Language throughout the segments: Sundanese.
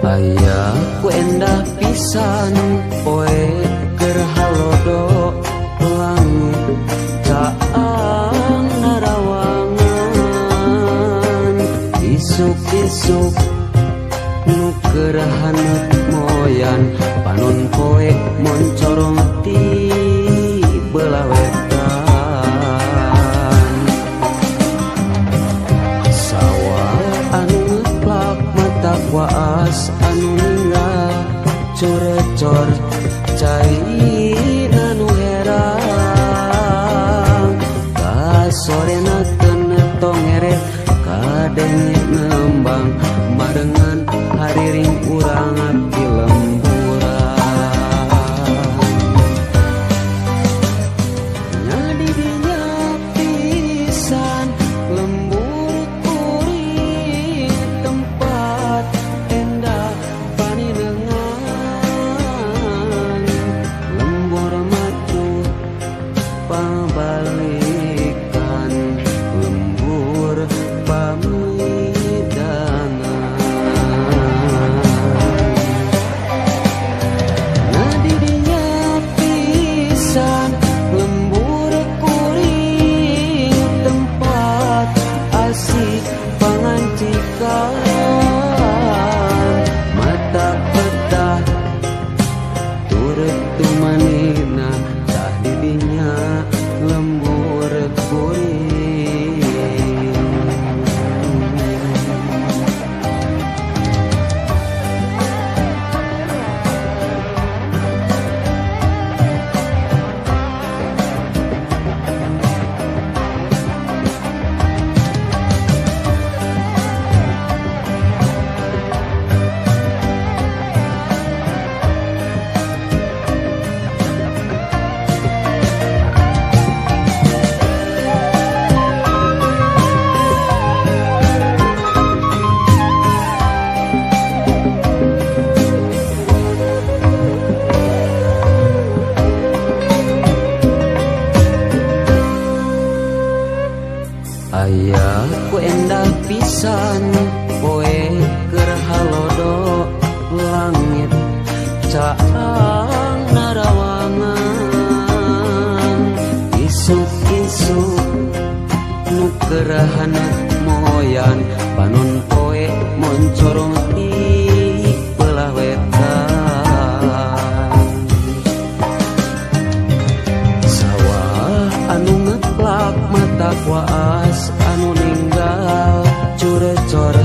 Aya ku endah pisan poe keur halodo langit caang narawangan isuk-isuk nu keur haneut moyan panon poe moncorong ti beulah wetan sawah anu ngeplak mata waas anu ninggal corecor cai nu herang kasorena keun tongere kadenge ngembang marengan hariring urang abdi lemburan nyadi dinya pisan lembur kuring tempat endah paninengan lembur matu pabalikan lembur pamidangan nadi dinya pisan lembur kuring tempat asik pangancikan mata petah turut tumanina tah didinya lembur kuring aya ku endah pisan poe keur halodo langit caang narawangan isuk-isuk nu keur haneut moyan panon poe moncorong ti beulah wetan sawah anu ngeplak mata waas anu ninggal curecor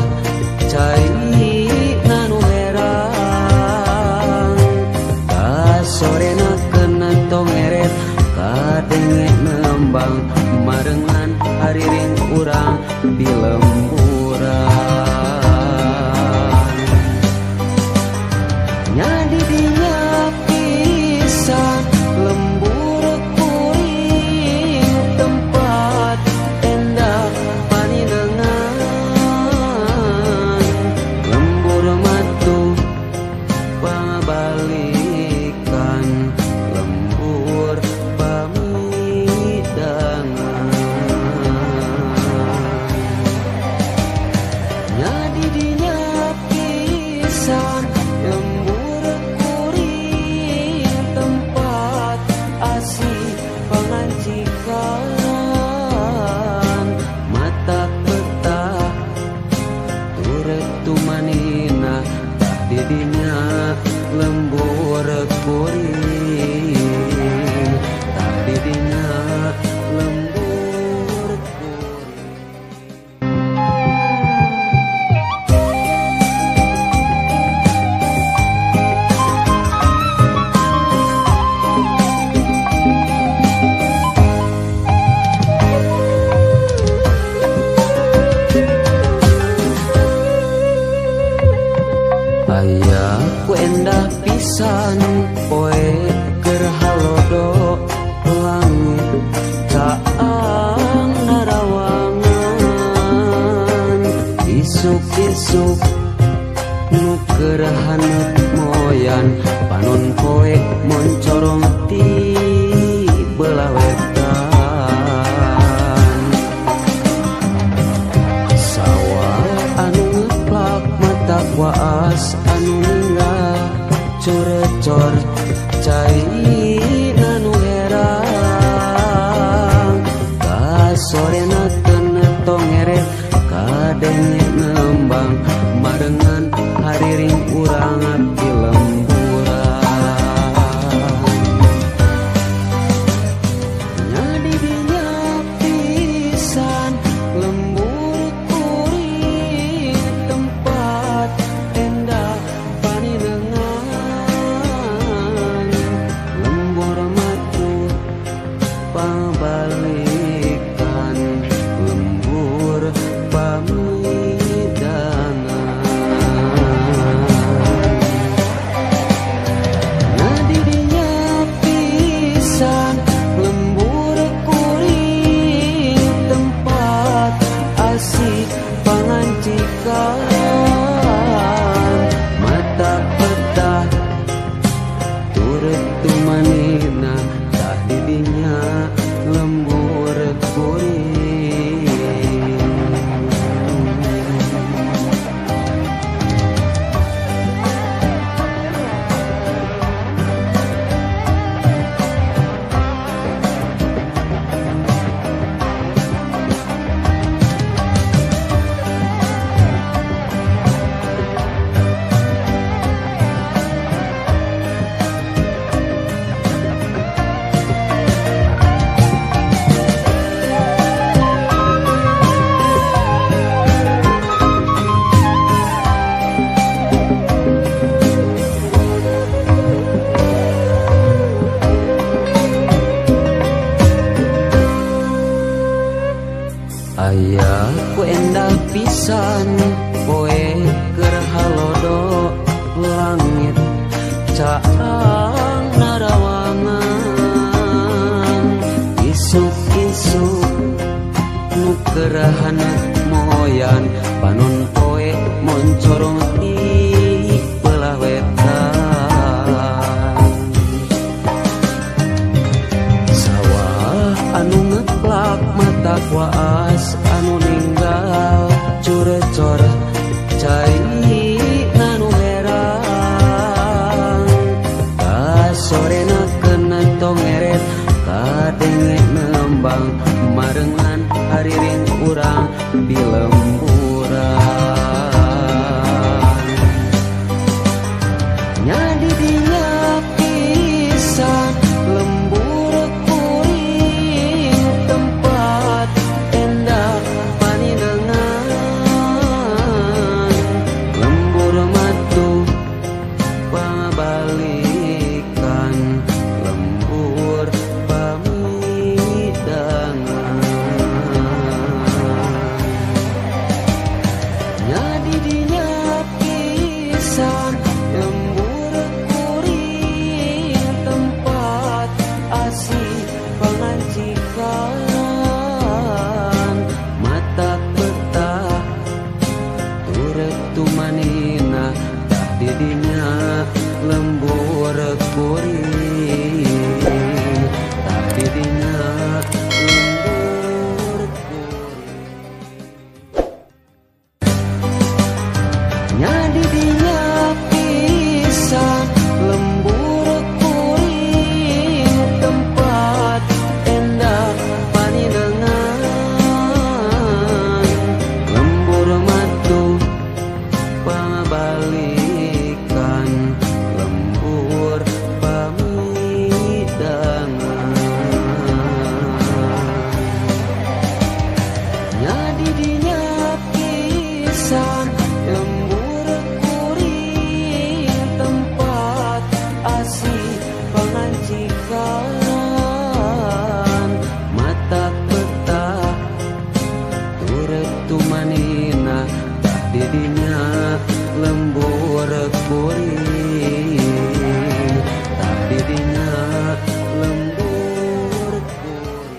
cai nu herang kasorena keun tongeret kadenge nembang marengan hariring urang di lemburan nyadi dinya pisan lembur kuring tempat endah paninengan lembur matu pabalikan lembur pamidangan nyadi dinya pisan lembur kuring tempat asik pangancikan mata petah turut tumanina tah didinya lembur kuring tah didinya lembur kuring aya ku endah pisan poe keur halodo langit caang narawangan isuk-isuk nu keur haneut moyan panon poe moncorong ti beulah wetan sawah anu ngeplak mata waas anu Nyadi dinya pisan lembur kuring tempat endah paninengan lembur matu pangabalikan lembur pamidangan nyadi dinya pisan lembur kuring tempat asih pangancikan mata peta turut tumanina tak didinya lembur kuring tak didinya lembur kuring.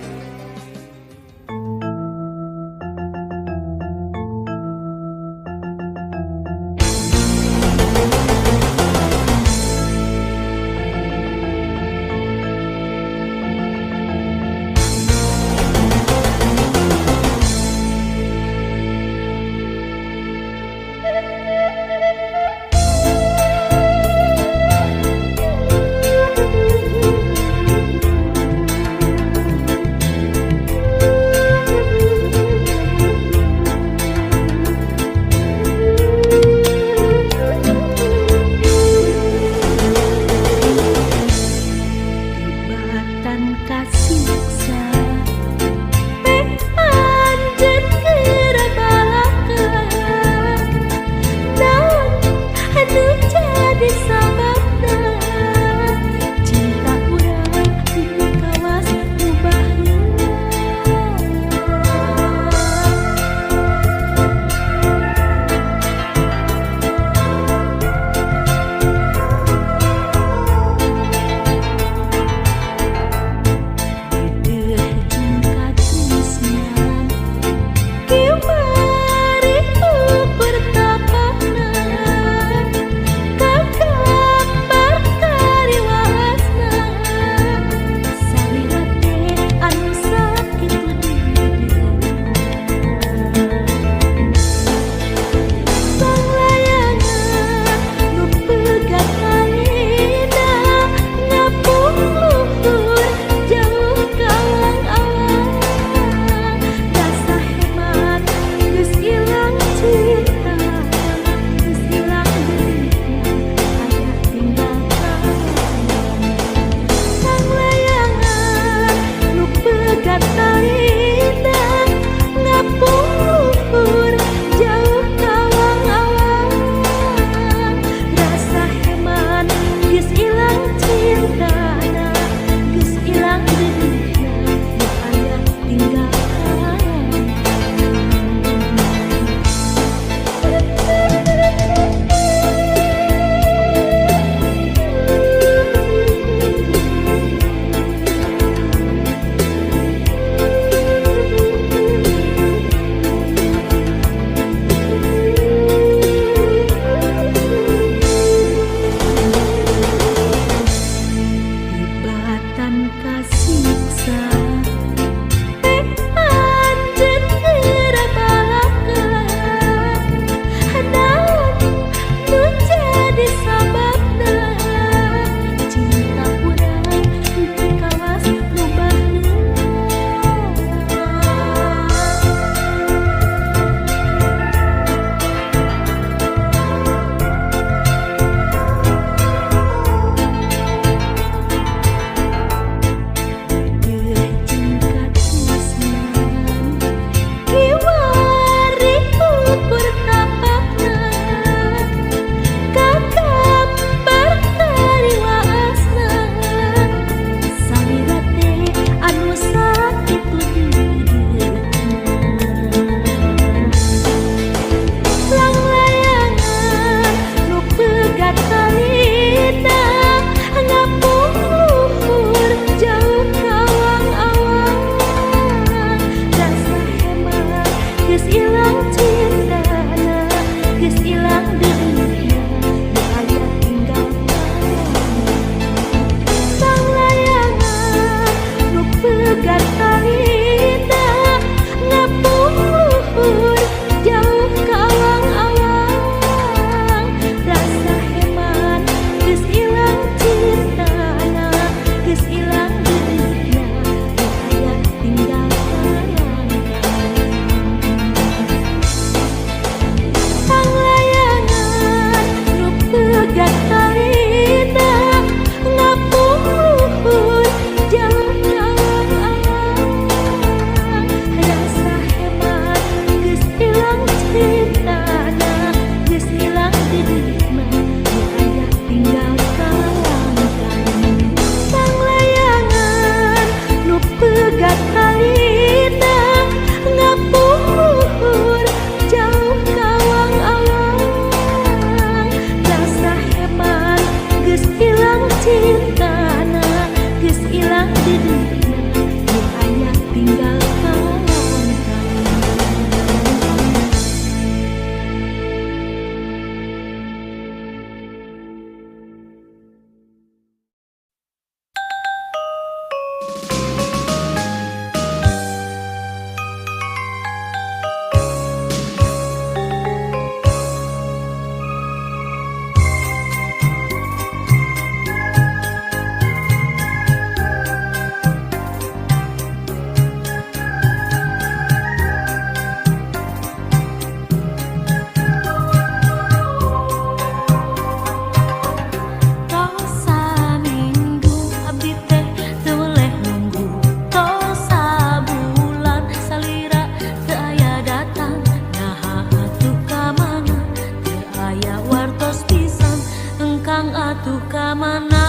ka mana,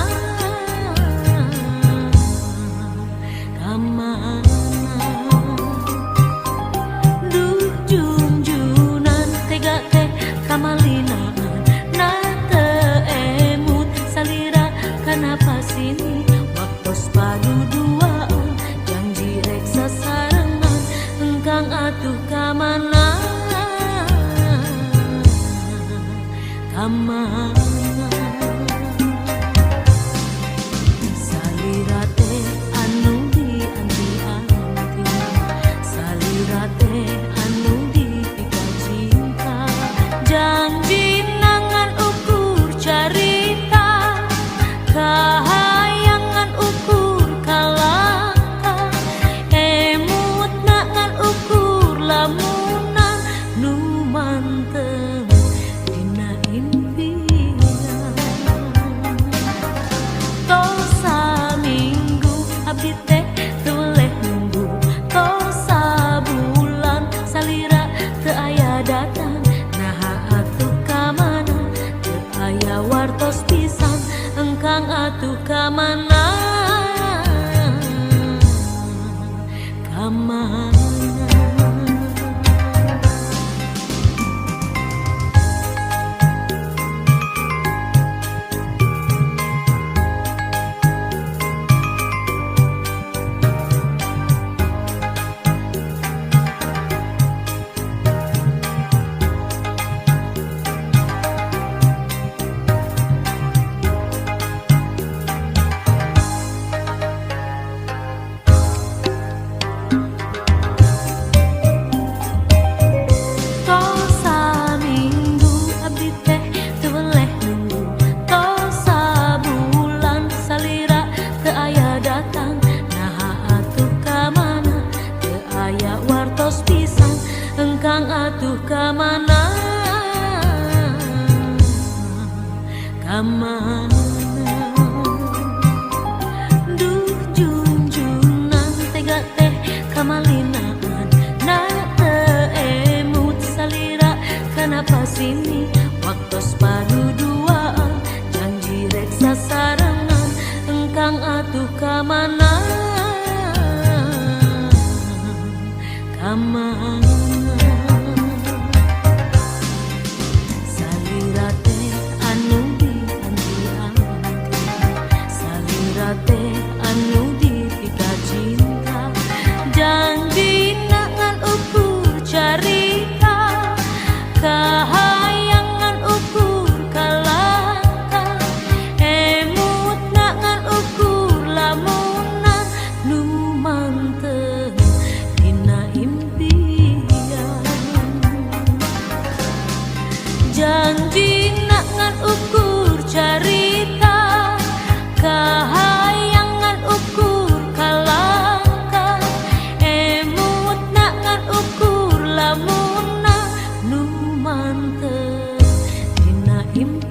ka mana. Duh junjunan tega teh kamalinaan, na teu emut salira kenapa sini waktos padu duaan janji rek sasarengan engkang atuh ka mana, ka mana. Salira teh anu dianti-anti, salira teh anu dipika cinta, janji nangan ukur carita, kahayangan ukur kalaka, emut nangan ukur lamunan nu manteng dina impian. Tosa minggu abdi teh teu leh nunggu, tosa bulan salira teu aya datang, naha atuh ka mana teu aya wartos pisan engkang atuh ka mana, ka mana. Tosa minggu abdi teh teu leh nunggu, tosa bulan salira teu aya datang, naha atuh ka mana teu aya wartos pisan engkang atuh ka mana, ka mana. Duh junjunan tega teh kamalinaan, na teu emut salira kenapa sini waktos padu duaan janji rek sasarengan engkang atuh ka mana, ka mana. Salira teh anu dianti-anti, salira teh anu dipika cinta, janji nangan ukur carita, kahayangan ukur kalaka, emut nangan ukur lamunan nu manteng dina impian. Janji nangan ukur carita, kahayangan ukur kalaka, emut nangan ukur lamunan nu manteng dina impian.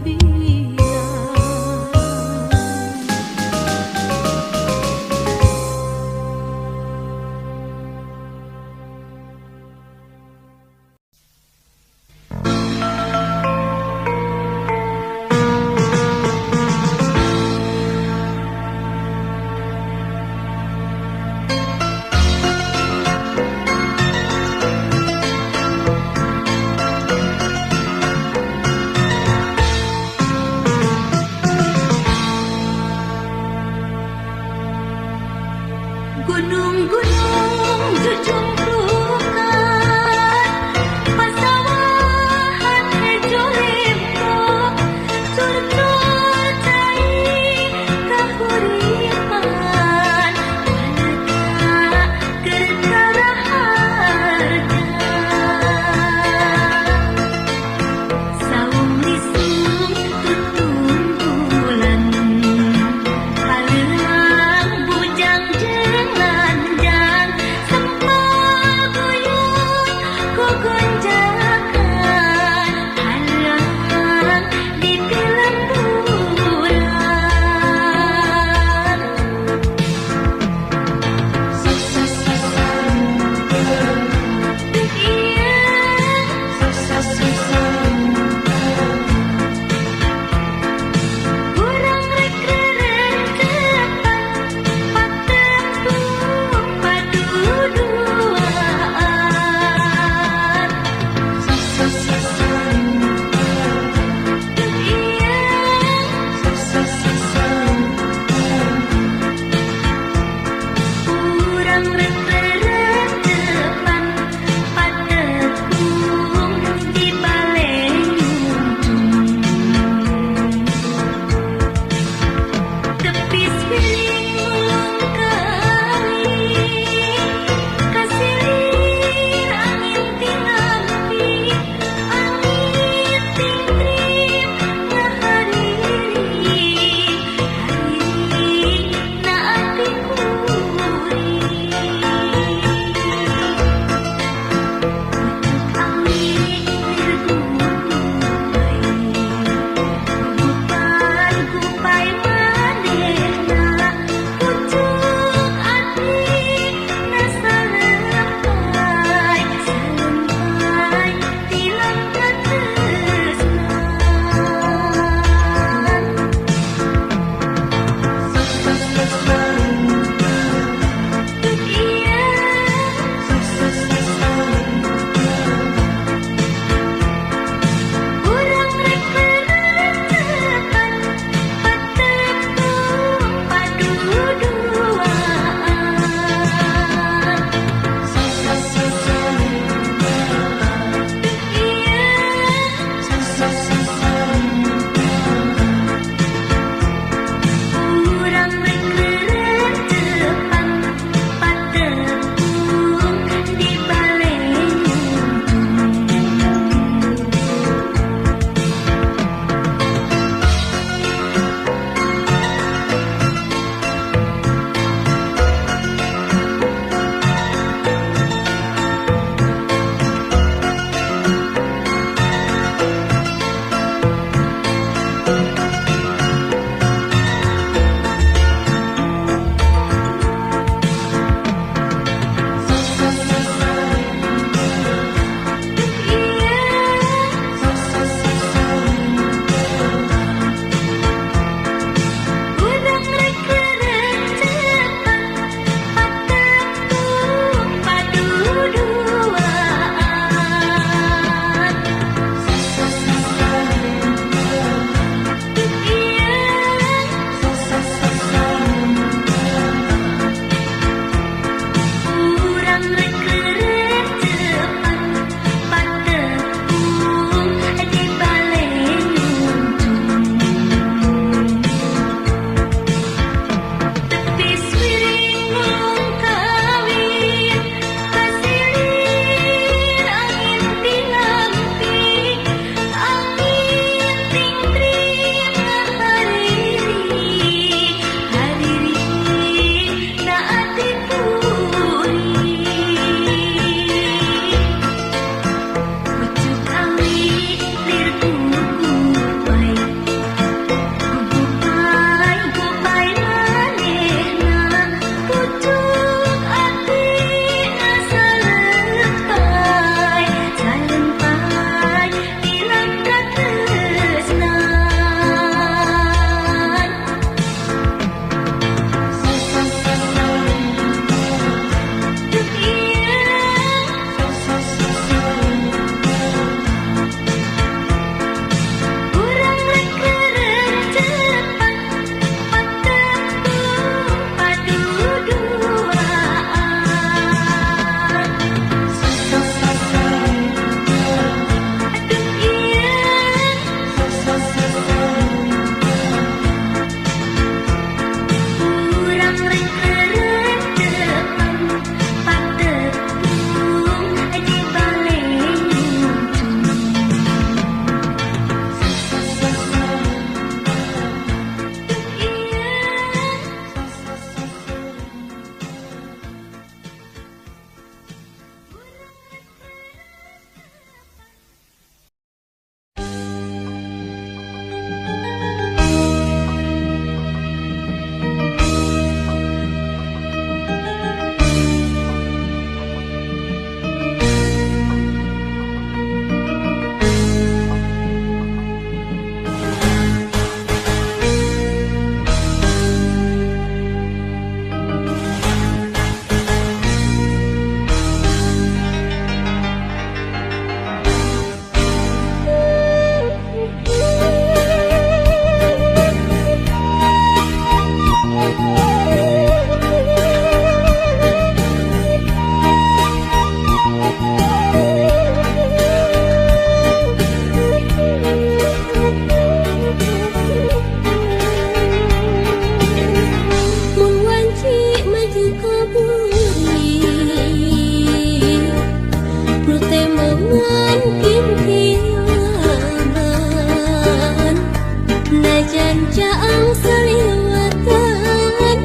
seliwatan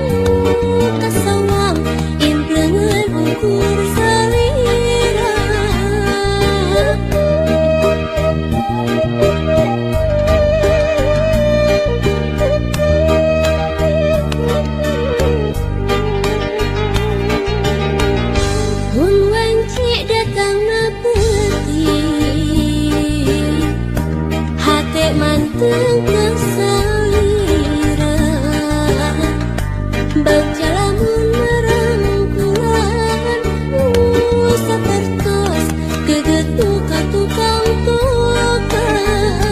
kasawang implengan ukur salira Hun wanci datang na peti hate manteng kesalira baca lamun merangkulan sapertos kegetu ka tukang tukang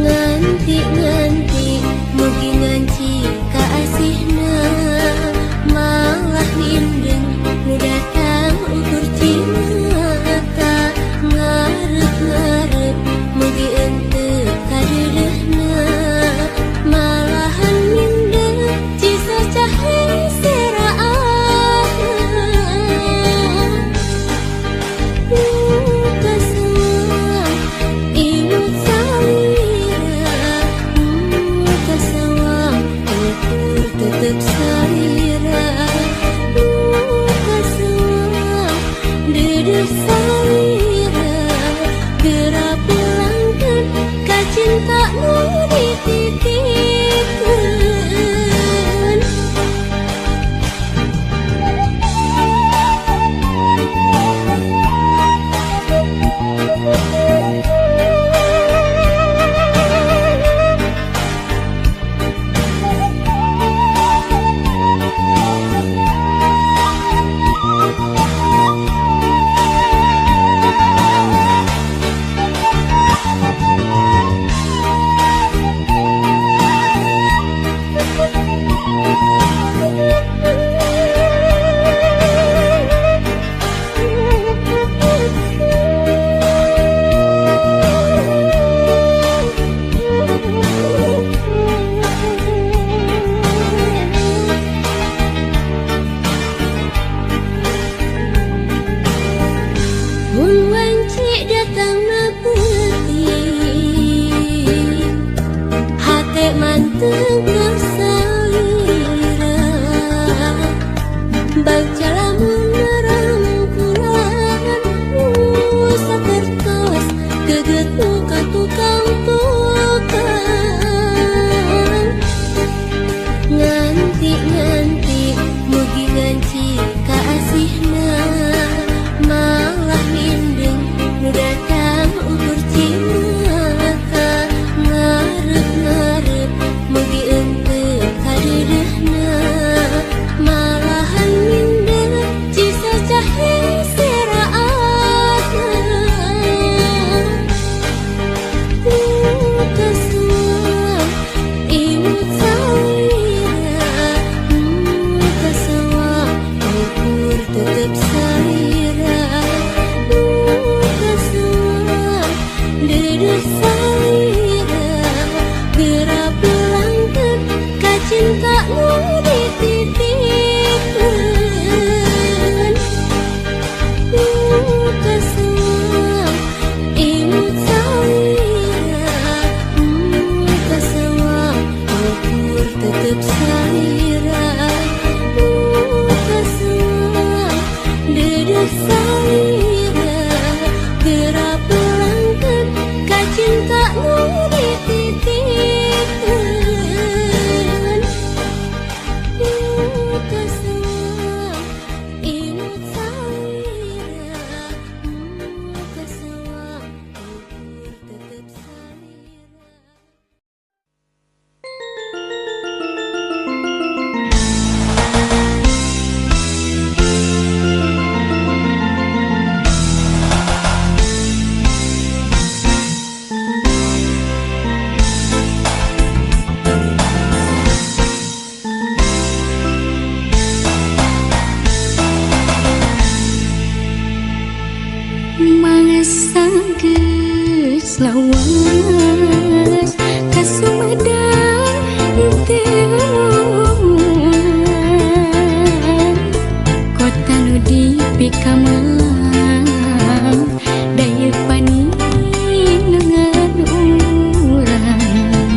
nganti mugi nganci ka asihna malah mindeng nu datang ukur cinta ngarep mugi ente kadeuleuhna malahan mindeng cisa cahe seraahna kasawang imut salira kasawang ukur tetep salira kasawang dedeh salira geura pulangkeun ka cinta nu dititipkeun Hun wanci datang na peti hate manteng kesalira baca lamun merangkulan sapertos gegetu ka tukang tukang nganti mugi nganci ka asihna malah mindeng nu datang ukur cinta ngarep mugi ente kadeuleuhna malahan mindeng cisa cahe seraahna kasawang imut salira kasawang ukur tetep salira kasawang dedeh salira geura pulangkeun ka cinta nu dititipkeun kasawang imut salira kasawang ukur tetep salira kasawang dedeh salira geura pulangkeun ka cinta nu dititipkeun kasawang imut salira kasawang ukur tetep salira Mangsa lawas ka Sumedang teu kota nu dipikamelang daya paningan urang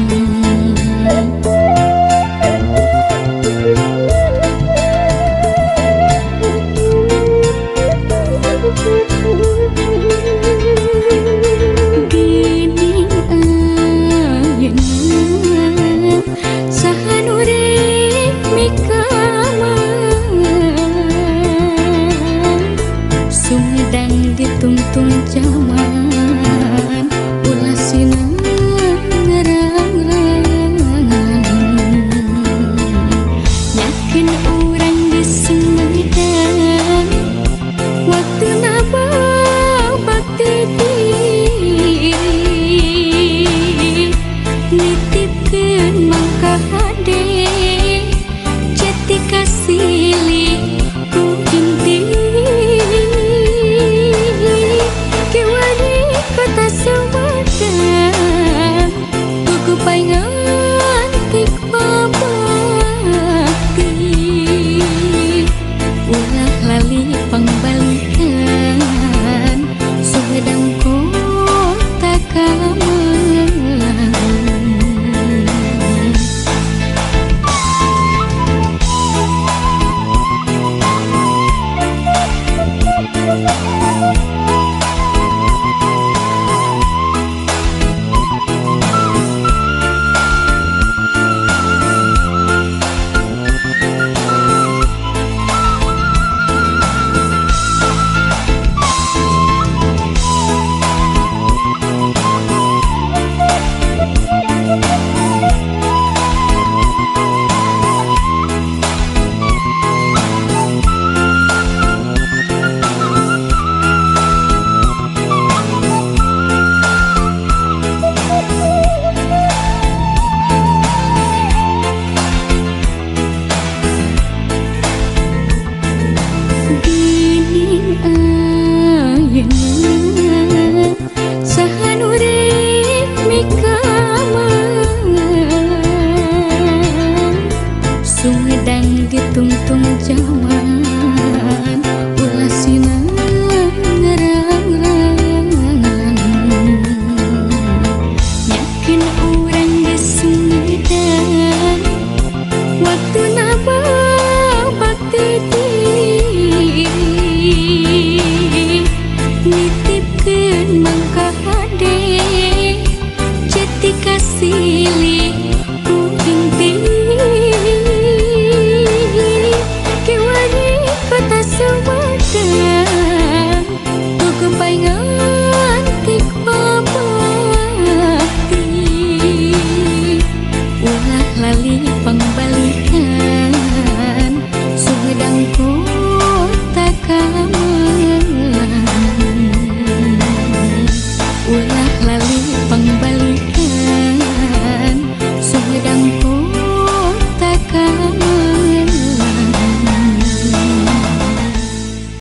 teh